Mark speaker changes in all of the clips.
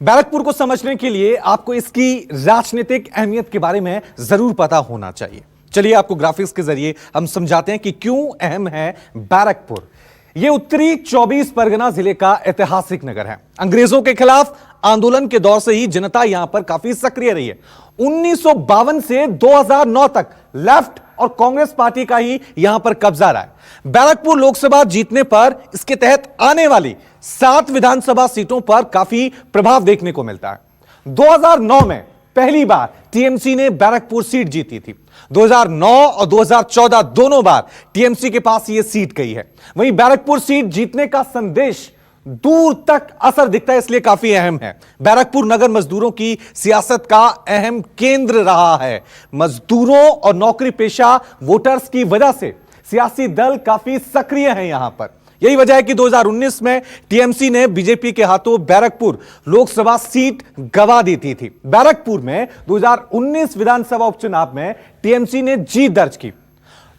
Speaker 1: बैरकपुर को समझने के लिए आपको इसकी राजनीतिक अहमियत के बारे में जरूर पता होना चाहिए। चलिए आपको ग्राफिक्स के जरिए हम समझाते हैं कि क्यों अहम है बैरकपुर। यह उत्तरी 24 परगना जिले का ऐतिहासिक नगर है। अंग्रेजों के खिलाफ आंदोलन के दौर से ही जनता यहां पर काफी सक्रिय रही है। 1952 से 2009 तक लेफ्ट और कांग्रेस पार्टी का ही यहां पर कब्जा रहा है। बैरकपुर लोकसभा जीतने पर इसके तहत आने वाली 7 विधानसभा सीटों पर काफी प्रभाव देखने को मिलता है। 2009 में पहली बार टीएमसी ने बैरकपुर सीट जीती थी। 2009 और 2014 दोनों बार टीएमसी के पास यह सीट गई है। वहीं बैरकपुर सीट जीतने का संदेश दूर तक असर दिखता है, इसलिए काफी अहम है। बैरकपुर नगर मजदूरों की सियासत का अहम केंद्र रहा है। मजदूरों और नौकरी पेशा वोटर्स की वजह से सियासी दल काफी सक्रिय हैं यहां पर। यही वजह है कि 2019 में टीएमसी ने बीजेपी के हाथों बैरकपुर लोकसभा सीट गंवा दी थी। बैरकपुर में 2019 विधानसभा उपचुनाव में टीएमसी ने जीत दर्ज की।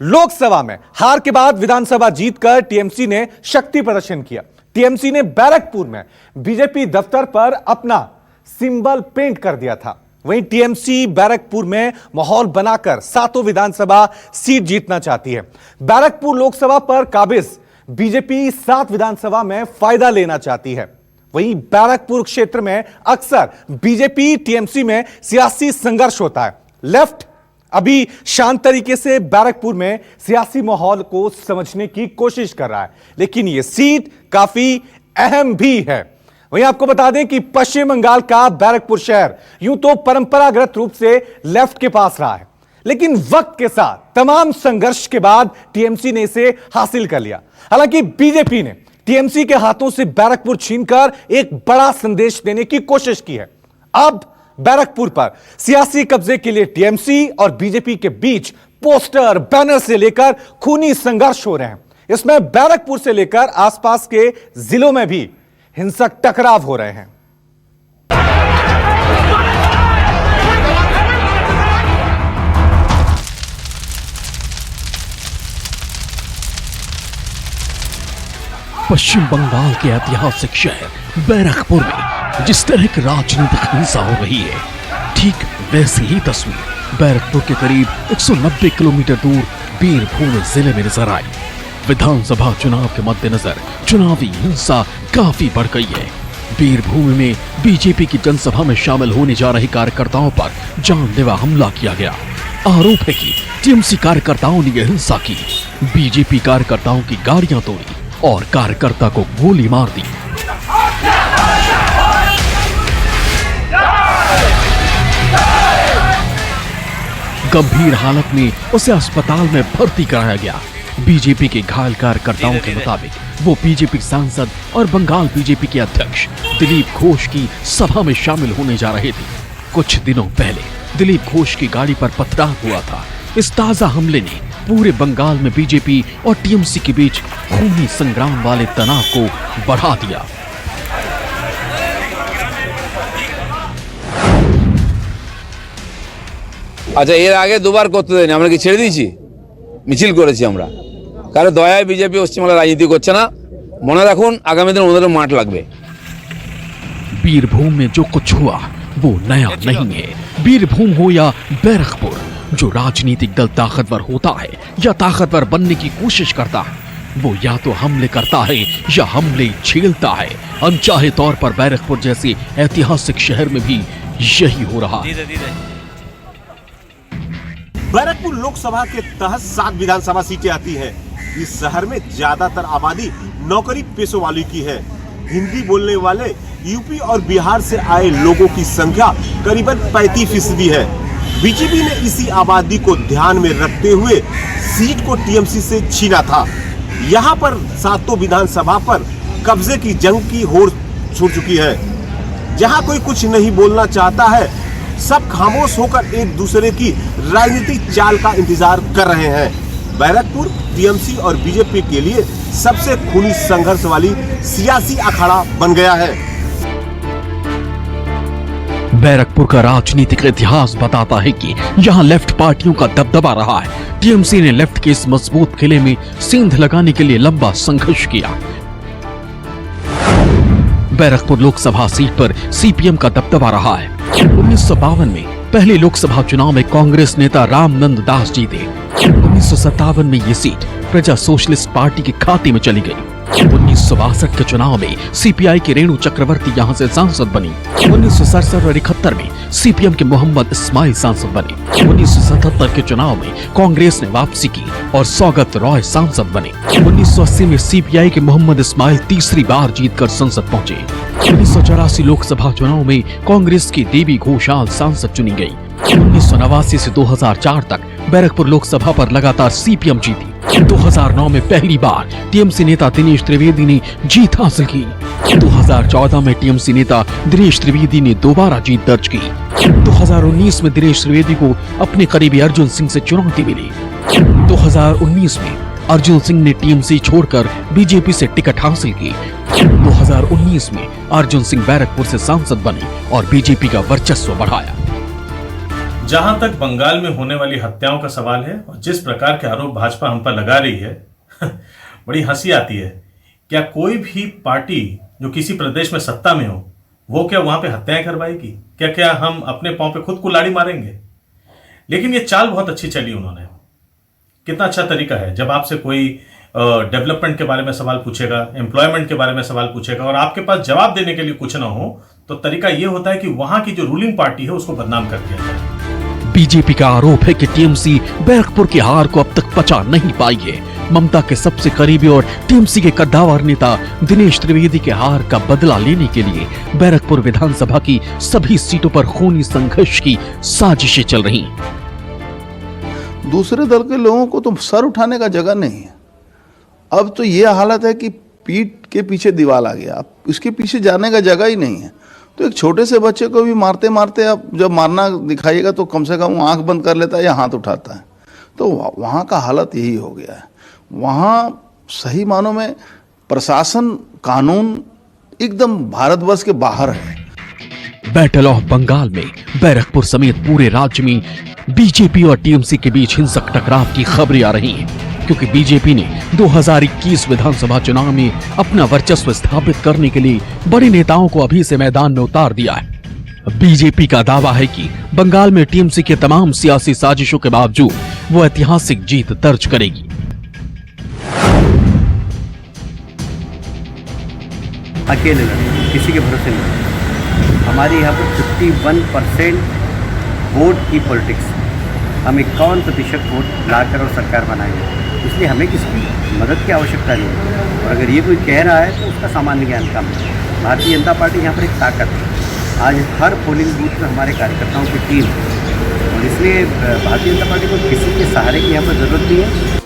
Speaker 1: लोकसभा में हार के बाद विधानसभा जीतकर टीएमसी ने शक्ति प्रदर्शन किया। टीएमसी ने बैरकपुर में बीजेपी दफ्तर पर अपना सिंबल पेंट कर दिया था। वहीं टीएमसी बैरकपुर में माहौल बनाकर 7 विधानसभा सीट जीतना चाहती है। बैरकपुर लोकसभा पर काबिज बीजेपी 7 विधानसभा में फायदा लेना चाहती है। वहीं बैरकपुर क्षेत्र में अक्सर बीजेपी टीएमसी में सियासी संघर्ष होता है। लेफ्ट अभी शांत तरीके से बैरकपुर में सियासी माहौल को समझने की कोशिश कर रहा है, लेकिन यह सीट काफी अहम भी है। वहीं आपको बता दें कि पश्चिम बंगाल का बैरकपुर शहर यूं तो परंपरागत रूप से लेफ्ट के पास रहा है, लेकिन वक्त के साथ तमाम संघर्ष के बाद टीएमसी ने इसे हासिल कर लिया। हालांकि बीजेपी ने टीएमसी के हाथों से बैरकपुर छीनकर एक बड़ा संदेश देने की कोशिश की है। अब बैरकपुर पर सियासी कब्जे के लिए टीएमसी और बीजेपी के बीच पोस्टर, बैनर से लेकर खूनी संघर्ष हो रहे हैं। इसमें बैरकपुर से लेकर आसपास के जिलों में भी हिंसक टकराव हो रहे हैं।
Speaker 2: पश्चिम बंगाल के ऐतिहासिक शहर बैरकपुर में जिस तरह की राजनीतिक हिंसा हो रही है, ठीक वैसी ही तस्वीर बैरकपुर के करीब 190 किलोमीटर दूर बीरभूम जिले में नजर आई। विधानसभा चुनाव के मद्देनजर चुनावी हिंसा काफी बढ़ गई है। बीरभूम में बीजेपी की जनसभा में शामिल होने जा रहे कार्यकर्ताओं पर जानलेवा हमला किया गया। आरोप है कि टीएमसी कार्यकर्ताओं ने यह हिंसा की। बीजेपी कार्यकर्ताओं की गाड़ियां तोड़ी और कार्यकर्ता को गोली मार दी। गंभीर हालत में उसे अस्पताल में भर्ती कराया गया। बीजेपी के घायल कार्यकर्ताओं के मुताबिक वो बीजेपी सांसद और बंगाल बीजेपी के अध्यक्ष दिलीप घोष की सभा में शामिल होने जा रहे थे। कुछ दिनों पहले दिलीप घोष की गाड़ी पर पथराव हुआ था। इस ताजा हमले ने पूरे बंगाल में बीजेपी और टीएमसी के बीच खूनी संग्राम वाले तनाव को बढ़ा दिया।
Speaker 3: আচ্ছা, এর আগে দুবার করতে দেয়নি, আমরা কি ছেড়ে দিয়েছি? মিছিল করেছি আমরা। কারো দয়ায় বিজেপি পশ্চিমবাংলা রাজনীতি করছে না। মনে রাখুন, আগামী দিন ওদেরও মাঠ লাগবে।
Speaker 2: बीरभूम में जो कुछ हुआ वो नया नहीं है। बीरभूम हो या बैरकपुर, जो राजनीतिक दल ताकतवर होता है या ताकतवर बनने की कोशिश करता है, वो या तो हमले करता है या हमले झेलता है। अनचाहे तौर पर बैरकपुर जैसे ऐतिहासिक शहर में भी यही हो रहा है।
Speaker 4: बैरकपुर लोकसभा के तहत 7 विधानसभा सीटें आती हैं। इस शहर में ज्यादातर आबादी नौकरी पेशों वाली की है। हिंदी बोलने वाले यूपी और बिहार से आए लोगों की संख्या करीबन 35% है। बीजेपी ने इसी आबादी को ध्यान में रखते हुए सीट को टीएमसी से छीना था। यहाँ पर 7 विधानसभा पर कब्जे की जंग की होड़ छूट चुकी है। जहाँ कोई कुछ नहीं बोलना चाहता है, सब खामोश होकर एक दूसरे की राजनीतिक चाल का इंतजार कर रहे हैं। बैरकपुर टीएमसी और बीजेपी के लिए सबसे खूनी संघर्ष वाली सियासी अखाड़ा बन गया है।
Speaker 2: बैरकपुर का राजनीतिक इतिहास बताता है कि यहाँ लेफ्ट पार्टियों का दबदबा रहा है। टीएमसी ने लेफ्ट के इस मजबूत किले में सेंध लगाने के लिए लंबा संघर्ष किया। बैरकपुर लोकसभा सीट पर सीपीएम का दबदबा रहा है। 1952 में पहले लोकसभा चुनाव में कांग्रेस नेता रामनंद दास जीते। 1957 में ये सीट प्रजा सोशलिस्ट पार्टी के खाते में चली गई। 1962 के चुनाव में सीपीआई के रेणु चक्रवर्ती यहां से सांसद बनी। 1967 और 71 में सीपीएम के मोहम्मद इस्माइल सांसद बने। 1977 के चुनाव में कांग्रेस ने वापसी की और सौगत रॉय सांसद बने। 1980 में सीपीआई के मोहम्मद इस्माइल तीसरी बार जीतकर संसद पहुंचे। 1984 लोकसभा चुनाव में कांग्रेस की देवी घोषाल सांसद चुनी गई। 1989 से 2004 तक बैरकपुर लोकसभा पर लगातार सीपीएम जीती। 2009 में पहली बार टीएमसी नेता दिनेश त्रिवेदी ने जीत हासिल की। 2014 में टीएमसी नेता दिनेश त्रिवेदी ने दोबारा जीत दर्ज की। 2019 में दिनेश त्रिवेदी को अपने करीबी अर्जुन सिंह से चुनौती मिली। 2019 में अर्जुन सिंह ने टीएमसी छोड़कर बीजेपी से टिकट हासिल की। 2019 में अर्जुन सिंह बैरकपुर से सांसद बने और बीजेपी का वर्चस्व बढ़ाया।
Speaker 5: जहां तक बंगाल में होने वाली हत्याओं का सवाल है और जिस प्रकार के आरोप भाजपा हम पर लगा रही है बड़ी हंसी आती है। क्या कोई भी पार्टी जो किसी प्रदेश में सत्ता में हो वो क्या वहां पे हत्याएं करवाएगी? क्या हम अपने पांव पे खुद कुल्हाड़ी मारेंगे? लेकिन ये चाल बहुत अच्छी चली उन्होंने। कितना अच्छा तरीका है, जब आपसे कोई डेवलपमेंट के बारे में सवाल पूछेगा, एम्प्लॉयमेंट के बारे में सवाल पूछेगा और आपके पास जवाब देने के लिए कुछ ना हो, तो तरीका यह होता है कि वहां की जो रूलिंग पार्टी है उसको बदनाम कर दिया जाए।
Speaker 2: बीजेपी का आरोप है कि टीएमसी बैरकपुर की हार को अब तक पचा नहीं पाई है। ममता के सबसे करीबी और टीएमसी के कद्दावर नेता दिनेश त्रिवेदी के हार का बदला लेने के लिए बैरकपुर विधानसभा की सभी सीटों पर खूनी संघर्ष की साजिशें चल रही।
Speaker 6: दूसरे दल के लोगों को तो सर उठाने का जगह नहीं है। अब तो ये हालत है कि पीठ के पीछे दीवार आ गया, अब इसके पीछे जाने का जगह ही नहीं है। तो एक छोटे से बच्चे को भी मारते मारते अब जब मारना दिखाइएगा तो कम से कम वो आंख बंद कर लेता है या हाथ उठाता है। तो वहाँ का हालत यही हो गया है। वहाँ सही मानों में प्रशासन, कानून एकदम भारतवर्ष के बाहर है।
Speaker 2: बैटल ऑफ बंगाल में बैरकपुर समेत पूरे राज्य में बीजेपी और टीएमसी के बीच हिंसक टकराव की खबरें आ रही हैं, क्योंकि बीजेपी ने 2021 विधानसभा चुनाव में अपना वर्चस्व स्थापित करने के लिए बड़े नेताओं को अभी से मैदान में उतार दिया है। बीजेपी का दावा है कि बंगाल में टीएमसी के तमाम सियासी साजिशों के बावजूद वो ऐतिहासिक जीत दर्ज करेगी।
Speaker 7: अकेले लड़े, किसी के भरोसे नहीं। हमारे यहाँ पर 51% वोट की पॉलिटिक्स, हम 51% वोट लाकर और सरकार बनाएंगे, इसलिए हमें किसी मदद की आवश्यकता नहीं है। और अगर ये कोई कह रहा है तो उसका सामान्य ज्ञान कम है। भारतीय जनता पार्टी यहाँ पर एक ताकत है। आज हर पोलिंग बूथ में हमारे कार्यकर्ताओं की टीम है और इसलिए भारतीय जनता पार्टी को किसी के सहारे की यहाँ पर जरूरत नहीं है।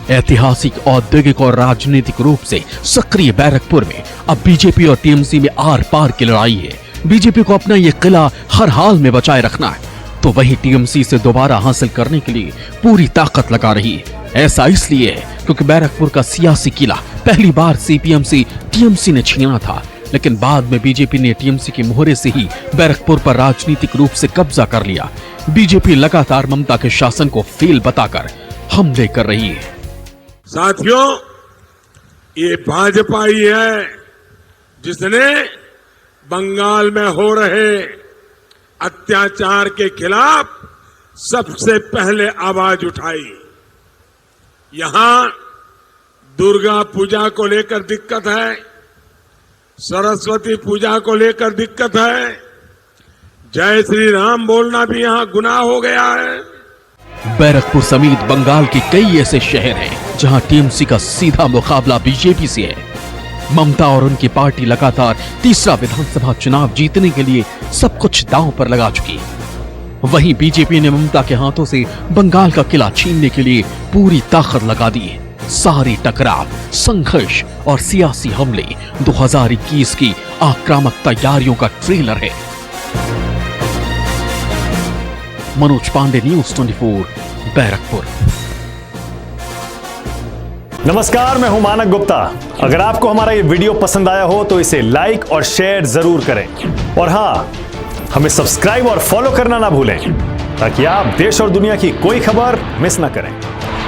Speaker 2: ऐतिहासिक, औद्योगिक और राजनीतिक रूप से सक्रिय बैरकपुर में अब बीजेपी और टीएमसी में आर पार की लड़ाई है। बीजेपी को अपना ये किला हर हाल में बचाए रखना है, तो वही टीएमसी से दोबारा हासिल करने के लिए पूरी ताकत लगा रही है। ऐसा इसलिए है क्योंकि बैरकपुर का सियासी किला पहली बार सीपीएम से टीएमसी ने छीना था, लेकिन बाद में बीजेपी ने टीएमसी के मोहरे से ही बैरकपुर पर राजनीतिक रूप से कब्जा कर लिया। बीजेपी लगातार ममता के शासन को फेल बताकर हमले कर रही है।
Speaker 8: साथियों, ये भाजपा ही है जिसने बंगाल में हो रहे अत्याचार के खिलाफ सबसे पहले आवाज उठाई। यहां दुर्गा पूजा को लेकर दिक्कत है, सरस्वती पूजा को लेकर दिक्कत है, जय श्री राम बोलना भी यहां गुनाह हो गया है।
Speaker 2: बैरकपुर समेत बंगाल के कई ऐसे शहर हैं जहां टीएमसी का सीधा मुकाबला बीजेपी से है। ममता और उनकी पार्टी लगातार तीसरा विधानसभा चुनाव जीतने के लिए सब कुछ दांव पर लगा चुकी है। वहीं बीजेपी ने ममता के हाथों से बंगाल का किला छीनने के लिए पूरी ताकत लगा दी है। सारी टकराव, संघर्ष और सियासी हमले 2021 की आक्रामक तैयारियों का ट्रेलर है। मनोज पांडे, न्यूज़ 24, बैरकपुर।
Speaker 9: नमस्कार, मैं हूं मानक गुप्ता। अगर आपको हमारा ये वीडियो पसंद आया हो तो इसे लाइक और शेयर जरूर करें, और हाँ, हमें सब्सक्राइब और फॉलो करना ना भूलें ताकि आप देश और दुनिया की कोई खबर मिस ना करें।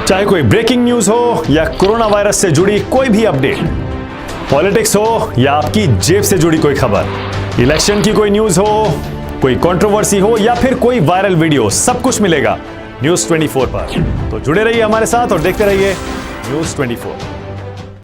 Speaker 9: चाहे कोई ब्रेकिंग न्यूज हो या कोरोना वायरस से जुड़ी कोई भी अपडेट, पॉलिटिक्स हो या आपकी जेब से जुड़ी कोई खबर, इलेक्शन की कोई न्यूज हो, कोई कंट्रोवर्सी हो या फिर कोई वायरल वीडियो, सब कुछ मिलेगा न्यूज़ 24 पर। तो जुड़े रहिए हमारे साथ और देखते रहिए न्यूज़ 24।